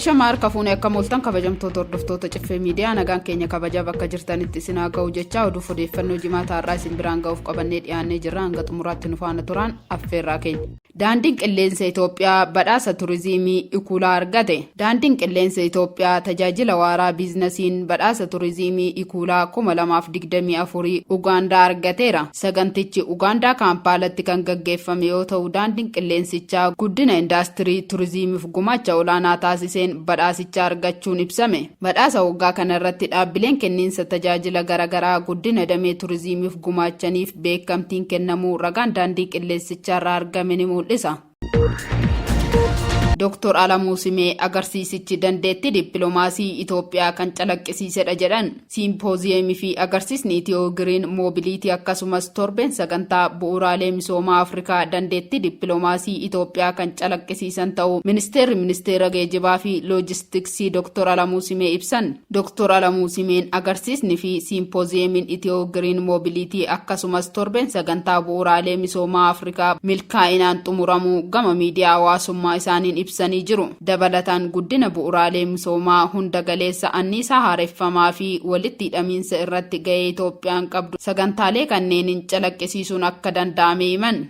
Ashamaar kafuun akka mul'atan kabajamtoota hordoftoota Ciffee miidiyaa nagaan keenya kabajaa bakka jirtanitti isin haa ga'u jechaa oduu odeeffannoo jimaata har'aa isin biraan ga'uuf qabannee dhiyaannee jirra hanga xumuraatti nu faana turan affeerraa keenya. Daandiin qilleensa Itoophiyaa badhaasa turizimii Ikulaa argate. Daandiin qilleensa Itoophiyaa tajaajila waaraa biizinasiin badhaasa turizimii Ikulaa 2024 Ugaandaa argateera. Sagantichi Ugaandaa Kaampaalatti kan gaggeeffame yoo ta'u daandiin qilleensichaa guddina indaastirii turizimiif gumaacha olaanaa taasiseen badhaasicha argachuun ibsame. Badhaasa waggaa kana irratti dhaabbileen kenniinsa tajaajila garaagaraa guddina damee turizimiif gumaachaniif beekamtiin kennamuu ragaan daandii qilleensicharraa argame ni mul'isa. Dr. Alamuu Simee agarsiisichi dandeettii dippiloomaasii Itoophiyaa kan calaqqisiisedha jedhan. Simpooziyemii fi agarsiisni Itiyoo Giriin Moobiliitii akkasumas torbeen sagantaa bu'uuraalee misoomaa Afrikaa dandeettii dippiloomaasii Itoophiyaa kan calaqqisiisan ta'uu ministeera geejibaa fi loojistiksii Dr. Alamuu Simee ibsan. Dr. Alamuu Simeen agarsiisni fi simpooziyemiin Itiyoo Giriin Moobiliitii akkasumas torbeen sagantaa bu'uuraalee misoomaa Afrikaa milkaa'inaan xumuramuu gama miidiyaa hawaasummaa isaaniin ibsanii jiru. Dabalataan guddina bu'uuraalee misoomaa hunda galeessa anniisaa haareffamaa fi walitti hidhamiinsa irratti gahee Itoophiyaan qabdu sagantaalee kanneeniin calaqqisiisuun akka danda'ame himan.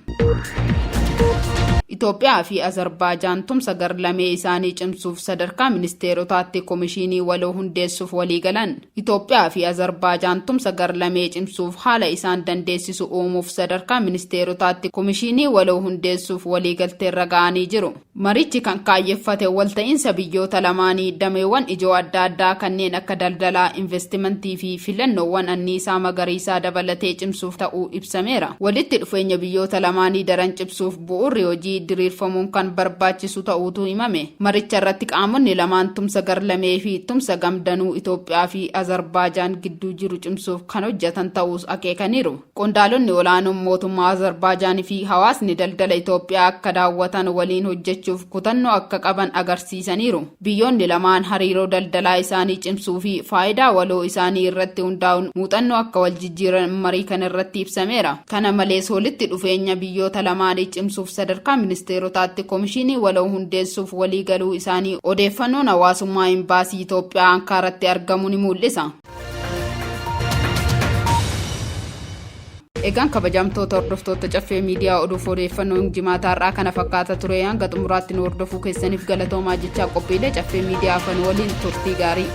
Itoophiyaa fi Azerbaajaan tumsa garlamee isaanii cimsuuf sadarkaa ministeerotaatti komishinii waloo hundeessuuf waliigalan. Itoophiyaa fi Azerbaajaan tumsa garlamee cimsuuf haala isaan dandeessisu uumuuf sadarkaa ministeerotaatti komishinii waloo hundeessuuf waliigalteerra ga'anii jiru. Marichi kan kaayyeffate walta'iinsa biyyoota lamaanii dameewwan ijoo adda addaa kanneen akka daldalaa, investimentii fi filannoowwan anniisaa magariisaa dabalatee cimsuuf ta'uu ibsameera. Walitti dhufeenya biyyoota lamaanii daran cimsuuf bu'uurri hojii diriirfamuun kan barbaachisu ta'uutu himame. Maricha irratti qaamonni lamaan tumsa garlamee fi tumsa gamdanuu Itoophiyaa fi Azerbaajaan gidduu jiru cimsuuf kan hojjetan ta'uus akeekaniiru. Qondaalonni olaanoon mootummaa Azerbaajaan fi hawaasni daldala Itoophiyaa akka daawwatan waliin hojjechuuf kutannoo akka qaban agarsiisaniiru. Biyyoonni lamaan hariiroo daldalaa isaanii cimsuu fi faayidaa waloo isaanii irratti hundaa'uun muuxannoo akka wal jijjiiran marii kana irratti ibsameera. Kana malees walitti dhufeenya biyyoota lamaanii cimsuuf sadarkaa ministeerotaatti komishinii waloo hundeessuuf waliigaluu isaanii odeeffannoon hawaasummaa imbaasii Itoophiyaa Ankaaratti argamu ni mul'isa. Egaan kabajamtoota hordoftoota Caffee miidiyaa oduuf odeeffannoon jimaata har'aa kana fakkaata ture hanga xumuraatti nu hordofuu keessaniif galatoomaa jechaa qophiilee Caffee miidiyaa afaan waliin turtii gaarii.